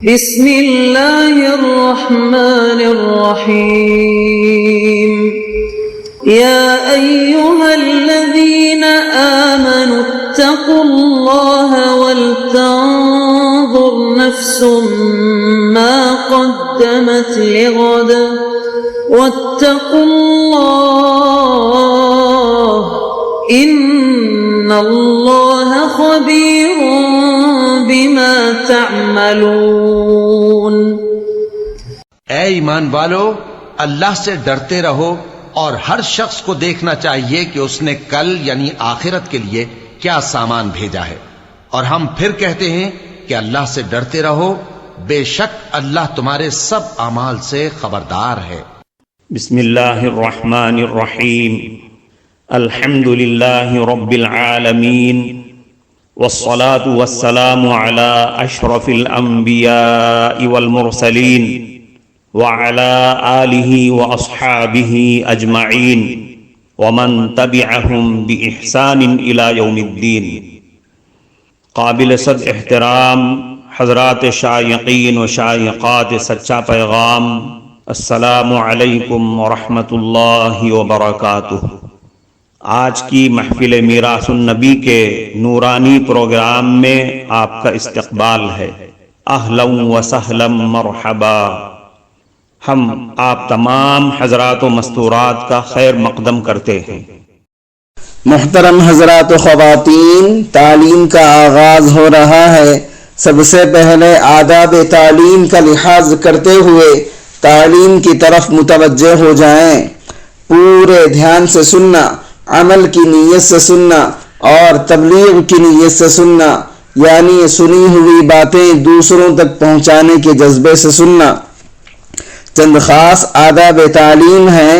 بسم اللہ الرحمن الرحیم یا ایہا الذین آمنوا اتقوا اللہ ولتنظر نفس ما قدمت لغد واتقوا اللہ ان اللہ خبیر بما تعملون۔ اے ایمان والو، اللہ سے ڈرتے رہو اور ہر شخص کو دیکھنا چاہیے کہ اس نے کل یعنی آخرت کے لیے کیا سامان بھیجا ہے، اور ہم پھر کہتے ہیں کہ اللہ سے ڈرتے رہو، بے شک اللہ تمہارے سب اعمال سے خبردار ہے۔ بسم اللہ الرحمن الرحیم، الحمد للہ رب العالمین، والصلاة والسلام على اشرف الانبیاء والمرسلین وعلى آلہ واصحابہ اجمعین ومن تبعہم بإحسان الى یوم الدین۔ قابل صد احترام حضرات شائقین و شائقات سچا پیغام، السلام علیکم ورحمۃ اللہ وبرکاتہ۔ آج کی محفل میراث النبی کے نورانی پروگرام میں آپ کا استقبال ہے۔ اہلا و سہلا مرحبا۔ ہم آپ تمام حضرات و مستورات کا خیر مقدم کرتے ہیں۔ محترم حضرات و خواتین، تعلیم کا آغاز ہو رہا ہے۔ سب سے پہلے آداب تعلیم کا لحاظ کرتے ہوئے تعلیم کی طرف متوجہ ہو جائیں۔ پورے دھیان سے سننا، عمل کی نیت سے سننا اور تبلیغ کی نیت سے سننا، یعنی سنی ہوئی باتیں دوسروں تک پہنچانے کے جذبے سے سننا۔ چند خاص آداب تعلیم ہیں،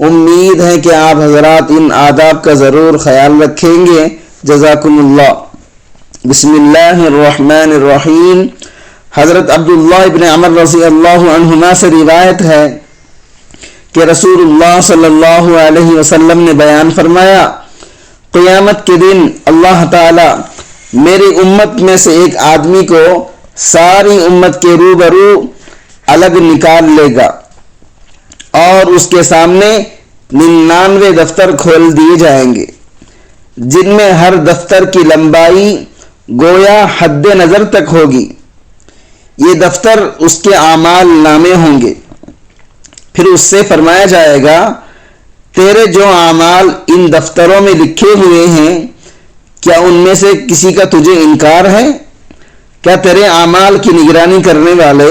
امید ہے کہ آپ حضرات ان آداب کا ضرور خیال رکھیں گے۔ جزاکم اللہ۔ بسم اللہ الرحمن الرحیم۔ حضرت عبداللہ ابن عمر رضی اللہ عنہما سے روایت ہے کہ رسول اللہ صلی اللہ علیہ وسلم نے بیان فرمایا، قیامت کے دن اللہ تعالی میری امت میں سے ایک آدمی کو ساری امت کے روبرو الگ نکال لے گا اور اس کے سامنے 99 دفتر کھول دیے جائیں گے، جن میں ہر دفتر کی لمبائی گویا حد نظر تک ہوگی۔ یہ دفتر اس کے اعمال نامے ہوں گے۔ پھر اس سے فرمایا جائے گا، تیرے جو اعمال ان دفتروں میں لکھے ہوئے ہیں، کیا ان میں سے کسی کا تجھے انکار ہے؟ کیا تیرے اعمال کی نگرانی کرنے والے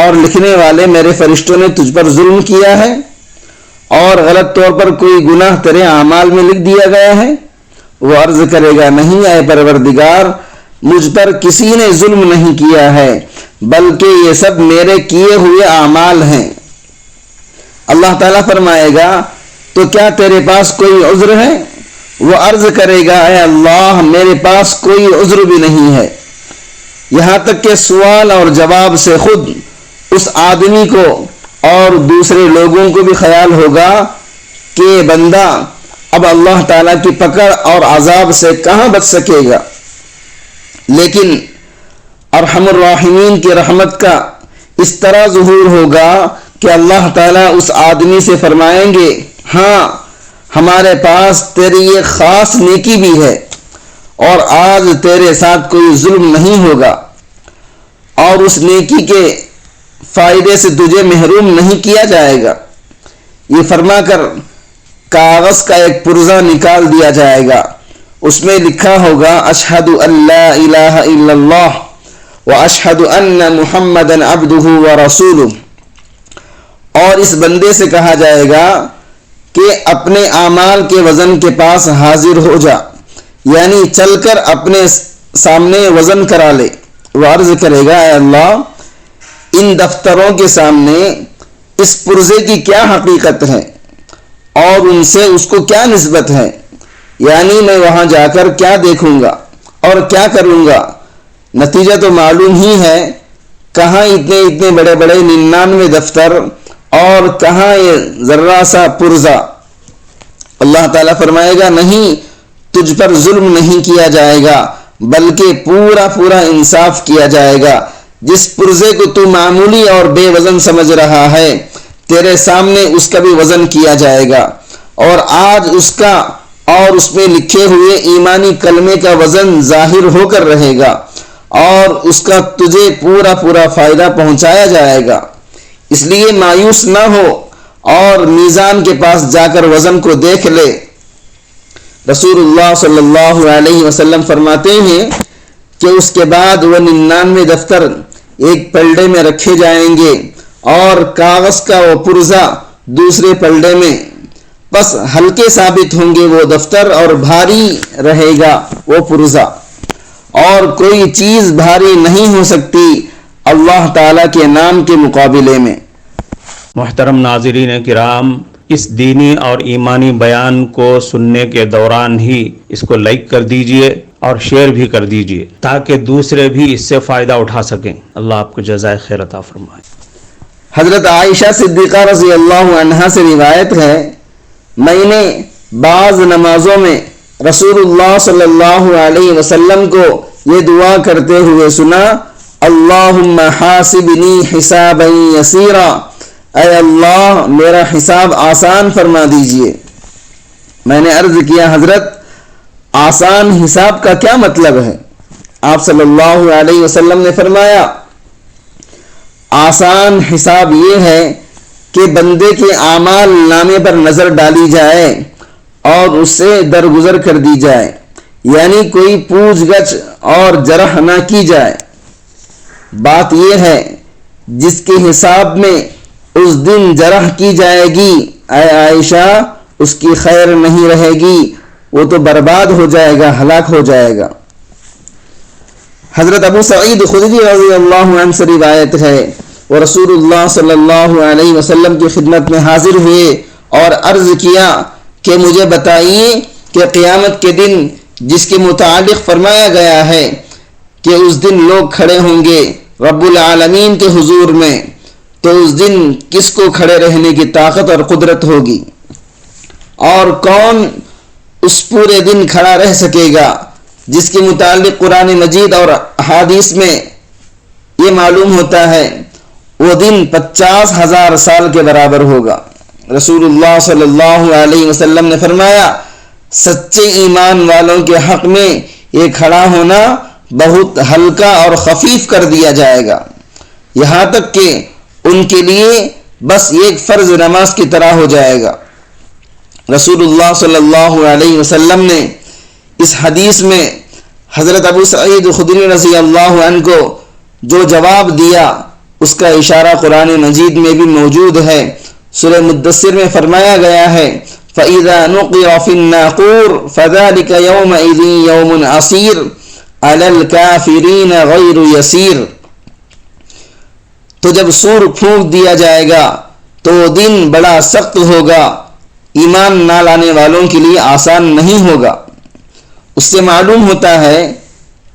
اور لکھنے والے میرے فرشتوں نے تجھ پر ظلم کیا ہے اور غلط طور پر کوئی گناہ تیرے اعمال میں لکھ دیا گیا ہے؟ وہ عرض کرے گا، نہیں اے پروردگار، مجھ پر کسی نے ظلم نہیں کیا ہے، بلکہ یہ سب میرے کیے ہوئے اعمال ہیں۔ اللہ تعالیٰ فرمائے گا، تو کیا تیرے پاس کوئی عذر ہے؟ وہ عرض کرے گا، اے اللہ، میرے پاس کوئی عذر بھی نہیں ہے۔ یہاں تک کہ سوال اور جواب سے خود اس آدمی کو اور دوسرے لوگوں کو بھی خیال ہوگا کہ بندہ اب اللہ تعالیٰ کی پکڑ اور عذاب سے کہاں بچ سکے گا۔ لیکن ارحم الراحمین کی رحمت کا اس طرح ظہور ہوگا کہ اللہ تعالیٰ اس آدمی سے فرمائیں گے، ہاں ہمارے پاس تیری یہ خاص نیکی بھی ہے اور آج تیرے ساتھ کوئی ظلم نہیں ہوگا اور اس نیکی کے فائدے سے تجھے محروم نہیں کیا جائے گا۔ یہ فرما کر کاغذ کا ایک پرزہ نکال دیا جائے گا، اس میں لکھا ہوگا، اشہد ان لا الہ الا اللہ واشہد ان محمدا عبدہ ورسولہ۔ اور اس بندے سے کہا جائے گا کہ اپنے اعمال کے وزن کے پاس حاضر ہو جا، یعنی چل کر اپنے سامنے وزن کرا لے۔ وہ عرض کرے گا، اے اللہ، ان دفتروں کے سامنے اس پرزے کی کیا حقیقت ہے اور ان سے اس کو کیا نسبت ہے؟ یعنی میں وہاں جا کر کیا دیکھوں گا اور کیا کروں گا؟ نتیجہ تو معلوم ہی ہے، کہاں اتنے بڑے بڑے 99 دفتر اور کہاں یہ ذرا سا پرزہ۔ اللہ تعالیٰ فرمائے گا، نہیں، تجھ پر ظلم نہیں کیا جائے گا، بلکہ پورا انصاف کیا جائے گا۔ جس پرزے کو تو معمولی اور بے وزن سمجھ رہا ہے تیرے سامنے اس کا بھی وزن کیا جائے گا، اور آج اس کا اور اس میں لکھے ہوئے ایمانی کلمے کا وزن ظاہر ہو کر رہے گا، اور اس کا تجھے پورا پورا فائدہ پہنچایا جائے گا۔ اس لیے مایوس نہ ہو اور میزان کے پاس جا کر وزن کو دیکھ لے۔ رسول اللہ صلی اللہ علیہ وسلم فرماتے ہیں کہ اس کے بعد وہ 99 دفتر ایک پلڑے میں رکھے جائیں گے اور کاغذ کا وہ پرزہ دوسرے پلڑے میں، بس ہلکے ثابت ہوں گے وہ دفتر اور بھاری رہے گا وہ پرزہ، اور کوئی چیز بھاری نہیں ہو سکتی اللہ تعالیٰ کے نام کے مقابلے میں۔ محترم ناظرین کرام، اس دینی اور ایمانی بیان کو سننے کے دوران ہی اس کو لائک کر دیجئے اور شیئر بھی کر دیجئے تاکہ دوسرے بھی اس سے فائدہ اٹھا سکیں۔ اللہ آپ کو جزائے خیر عطا فرمائے۔ حضرت عائشہ صدیقہ رضی اللہ عنہا سے روایت ہے، میں نے بعض نمازوں میں رسول اللہ صلی اللہ علیہ وسلم کو یہ دعا کرتے ہوئے سنا، اللہم حاسبنی حسابا یسیرا، اے اللہ میرا حساب آسان فرما دیجئے۔ میں نے عرض کیا، حضرت آسان حساب کا کیا مطلب ہے؟ آپ صلی اللہ علیہ وسلم نے فرمایا، آسان حساب یہ ہے کہ بندے کے اعمال نامے پر نظر ڈالی جائے اور اس سے درگزر کر دی جائے، یعنی کوئی پوچھ گچھ اور جرح نہ کی جائے۔ بات یہ ہے جس کے حساب میں اس دن جرح کی جائے گی، اے عائشہ اس کی خیر نہیں رہے گی، وہ تو برباد ہو جائے گا، ہلاک ہو جائے گا۔ حضرت ابو سعید خدری رضی اللہ عنہ سے روایت ہے، وہ رسول اللہ صلی اللہ علیہ وسلم کی خدمت میں حاضر ہوئے اور عرض کیا کہ مجھے بتائیے کہ قیامت کے دن جس کے متعلق فرمایا گیا ہے کہ اس دن لوگ کھڑے ہوں گے رب العالمین کے حضور میں، تو اس دن کس کو کھڑے رہنے کی طاقت اور قدرت ہوگی، اور کون اس پورے دن کھڑا رہ سکے گا جس کے متعلق قرآن مجید اور احادیث میں یہ معلوم ہوتا ہے وہ دن 50,000 سال کے برابر ہوگا۔ رسول اللہ صلی اللہ علیہ وسلم نے فرمایا، سچے ایمان والوں کے حق میں یہ کھڑا ہونا بہت ہلکا اور خفیف کر دیا جائے گا، یہاں تک کہ ان کے لیے بس ایک فرض نماز کی طرح ہو جائے گا۔ رسول اللہ صلی اللہ علیہ وسلم نے اس حدیث میں حضرت ابو سعید خدری رضی اللہ عنہ کو جو جواب دیا اس کا اشارہ قرآن مجید میں بھی موجود ہے۔ سورہ مدثر میں فرمایا گیا ہے، فَإِذَا نُقِرَ فِي النَّاقُورِ فَذَلِكَ يَوْمَئِذٍ يَوْمٌ عَسِيرٌ عَلَى الْكَافِرِينَ غَيْرُ يَسِيرٌ۔ تو جب سور پھونک دیا جائے گا تو وہ دن بڑا سخت ہوگا، ایمان نہ لانے والوں کے لیے آسان نہیں ہوگا۔ اس سے معلوم ہوتا ہے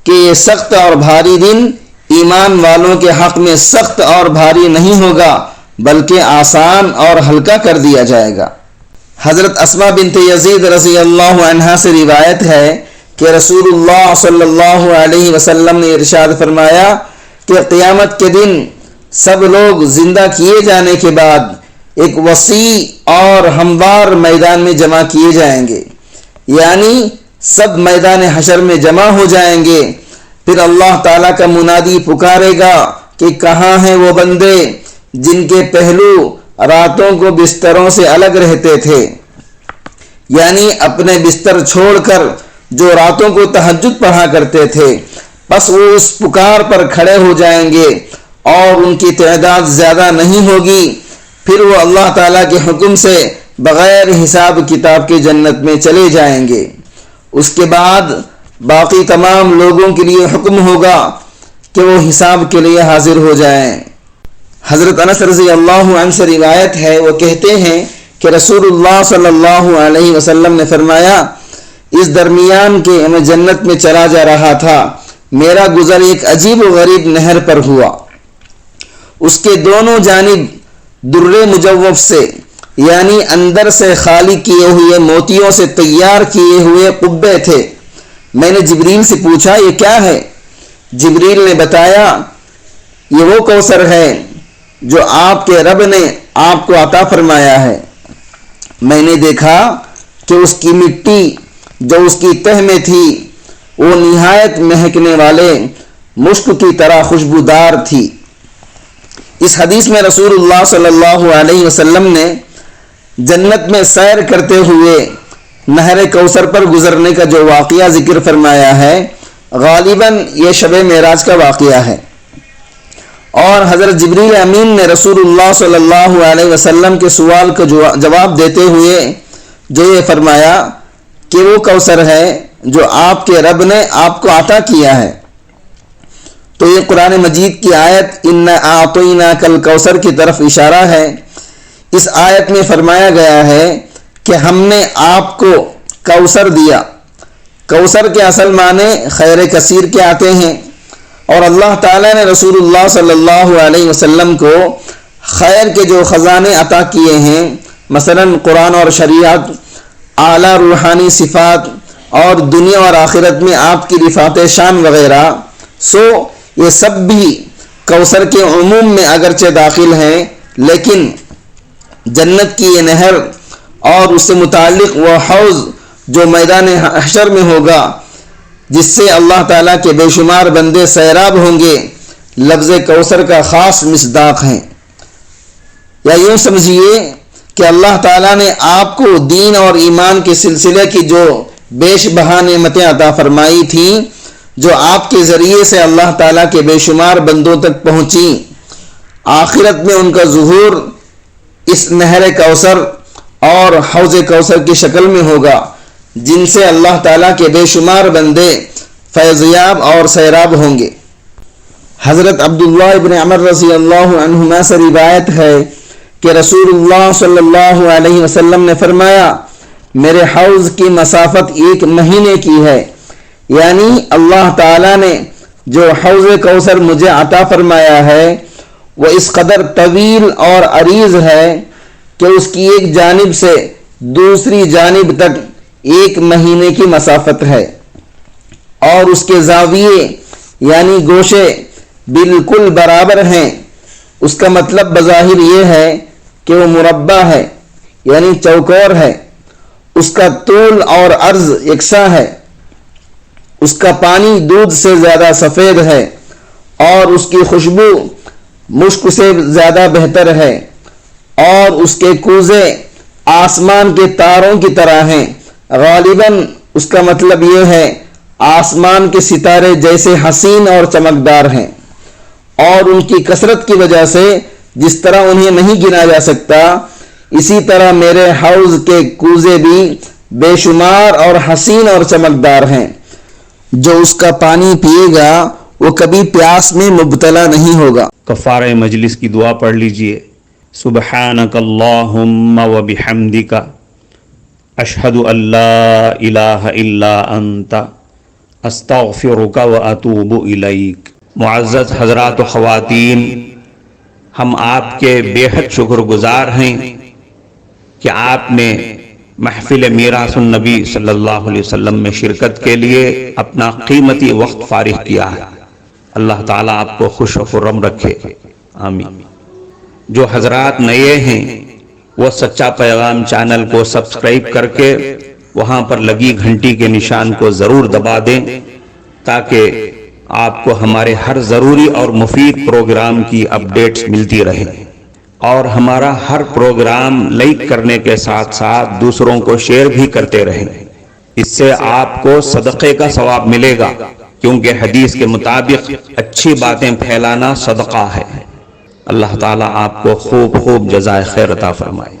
کہ یہ سخت اور بھاری دن ایمان والوں کے حق میں سخت اور بھاری نہیں ہوگا بلکہ آسان اور ہلکا کر دیا جائے گا۔ حضرت اسماء بنت یزید رضی اللہ عنہا سے روایت ہے کہ رسول اللہ صلی اللہ علیہ وسلم نے ارشاد فرمایا کہ قیامت کے دن سب لوگ زندہ کیے جانے کے بعد ایک وسیع اور ہموار میدان میں جمع کیے جائیں گے، یعنی سب میدان حشر میں جمع ہو جائیں گے۔ پھر اللہ تعالیٰ کا منادی پکارے گا کہ کہاں ہیں وہ بندے جن کے پہلو راتوں کو بستروں سے الگ رہتے تھے، یعنی اپنے بستر چھوڑ کر جو راتوں کو تہجد پڑھا کرتے تھے، بس وہ اس پکار پر کھڑے ہو جائیں گے اور ان کی تعداد زیادہ نہیں ہوگی۔ پھر وہ اللہ تعالیٰ کے حکم سے بغیر حساب کتاب کے جنت میں چلے جائیں گے۔ اس کے بعد باقی تمام لوگوں کے لیے حکم ہوگا کہ وہ حساب کے لیے حاضر ہو جائیں۔ حضرت انس رضی اللہ عنہ سے روایت ہے، وہ کہتے ہیں کہ رسول اللہ صلی اللہ علیہ وسلم نے فرمایا، اس درمیان کے میں جنت میں چلا جا رہا تھا، میرا گزر ایک عجیب و غریب نہر پر ہوا، اس کے دونوں جانب در مجوف سے یعنی اندر سے خالی کیے ہوئے موتیوں سے تیار کیے ہوئے قبے تھے۔ میں نے جبریل سے پوچھا یہ کیا ہے؟ جبریل نے بتایا یہ وہ کوثر ہے جو آپ کے رب نے آپ کو عطا فرمایا ہے۔ میں نے دیکھا کہ اس کی مٹی جو اس کی تہ میں تھی وہ نہایت مہکنے والے مشک کی طرح خوشبودار تھی۔ اس حدیث میں رسول اللہ صلی اللہ علیہ وسلم نے جنت میں سیر کرتے ہوئے نہر کوثر پر گزرنے کا جو واقعہ ذکر فرمایا ہے، غالباً یہ شب معراج کا واقعہ ہے۔ اور حضرت جبریل امین نے رسول اللہ صلی اللہ علیہ وسلم کے سوال کا جواب دیتے ہوئے جو یہ فرمایا کہ وہ کوثر ہے جو آپ کے رب نے آپ کو عطا کیا ہے۔ تو یہ قرآن مجید کی آیت اِنَّا أَعْطَيْنَاكَ الْكَوْثَرَ کی طرف اشارہ ہے۔ اس آیت میں فرمایا گیا ہے کہ ہم نے آپ کو کوثر دیا۔ کوثر کے اصل معنی خیر کثیر کے آتے ہیں، اور اللہ تعالیٰ نے رسول اللہ صلی اللہ علیہ وسلم کو خیر کے جو خزانے عطا کیے ہیں، مثلا قرآن اور شریعت، اعلیٰ روحانی صفات اور دنیا اور آخرت میں آپ کی رفعت شان وغیرہ، سو یہ سب بھی کوثر کے عموم میں اگرچہ داخل ہیں، لیکن جنت کی یہ نہر اور اس سے متعلق وہ حوض جو میدان حشر میں ہوگا، جس سے اللہ تعالیٰ کے بے شمار بندے سیراب ہوں گے، لفظ کوثر کا خاص مصداق ہیں۔ یا یوں سمجھیے کہ اللہ تعالیٰ نے آپ کو دین اور ایمان کے سلسلے کی جو بیش بہا نعمتیں عطا فرمائی تھیں، جو آپ کے ذریعے سے اللہ تعالیٰ کے بے شمار بندوں تک پہنچی، آخرت میں ان کا ظہور اس نہر کوثر اور حوض کوثر کی شکل میں ہوگا، جن سے اللہ تعالیٰ کے بے شمار بندے فیضیاب اور سیراب ہوں گے۔ حضرت عبداللہ ابن عمر رضی اللہ عنہما سے روایت ہے کہ رسول اللہ صلی اللہ علیہ وسلم نے فرمایا، میرے حوض کی مسافت 1 مہینے کی ہے، یعنی اللہ تعالیٰ نے جو حوض کوثر مجھے عطا فرمایا ہے وہ اس قدر طویل اور عریض ہے کہ اس کی ایک جانب سے دوسری جانب تک 1 مہینے کی مسافت ہے، اور اس کے زاویے یعنی گوشے بالکل برابر ہیں۔ اس کا مطلب بظاہر یہ ہے کہ وہ مربع ہے، یعنی چوکور ہے۔ اس کا طول اور عرض یکساں ہے۔ اس کا پانی دودھ سے زیادہ سفید ہے، اور اس کی خوشبو مشک سے زیادہ بہتر ہے، اور اس کے کوزے آسمان کے تاروں کی طرح ہیں۔ غالباً اس کا مطلب یہ ہے آسمان کے ستارے جیسے حسین اور چمکدار ہیں، اور ان کی کثرت کی وجہ سے جس طرح انہیں نہیں گنا جا سکتا، اسی طرح میرے حوض کے کوزے بھی بے شمار اور حسین اور چمکدار ہیں۔ جو اس کا پانی پیے گا وہ کبھی پیاس میں مبتلا نہیں ہوگا۔ کفارہ مجلس کی دعا پڑھ لیجئے۔ سبحانک اللہم و بحمدک، اشہد ان لا الہ الا انت، استغفرک و اتوب الیک۔ معزز حضرات و خواتین، ہم آپ کے بے حد شکر گزار ہیں کہ آپ نے محفل میراث النبی صلی اللہ علیہ وسلم میں شرکت کے لیے اپنا قیمتی وقت فارغ کیا ہے۔ اللہ تعالیٰ آپ کو خوش و خرم رکھے، آمین۔ جو حضرات نئے ہیں وہ سچا پیغام چینل کو سبسکرائب کر کے وہاں پر لگی گھنٹی کے نشان کو ضرور دبا دیں، تاکہ آپ کو ہمارے ہر ضروری اور مفید پروگرام کی اپڈیٹس ملتی رہیں، اور ہمارا ہر پروگرام لائک کرنے کے ساتھ ساتھ دوسروں کو شیئر بھی کرتے رہیں۔ اس سے آپ کو صدقے کا ثواب ملے گا، کیونکہ حدیث کے مطابق اچھی باتیں پھیلانا صدقہ ہے۔ اللہ تعالیٰ آپ کو خوب خوب جزائے خیر عطا فرمائے۔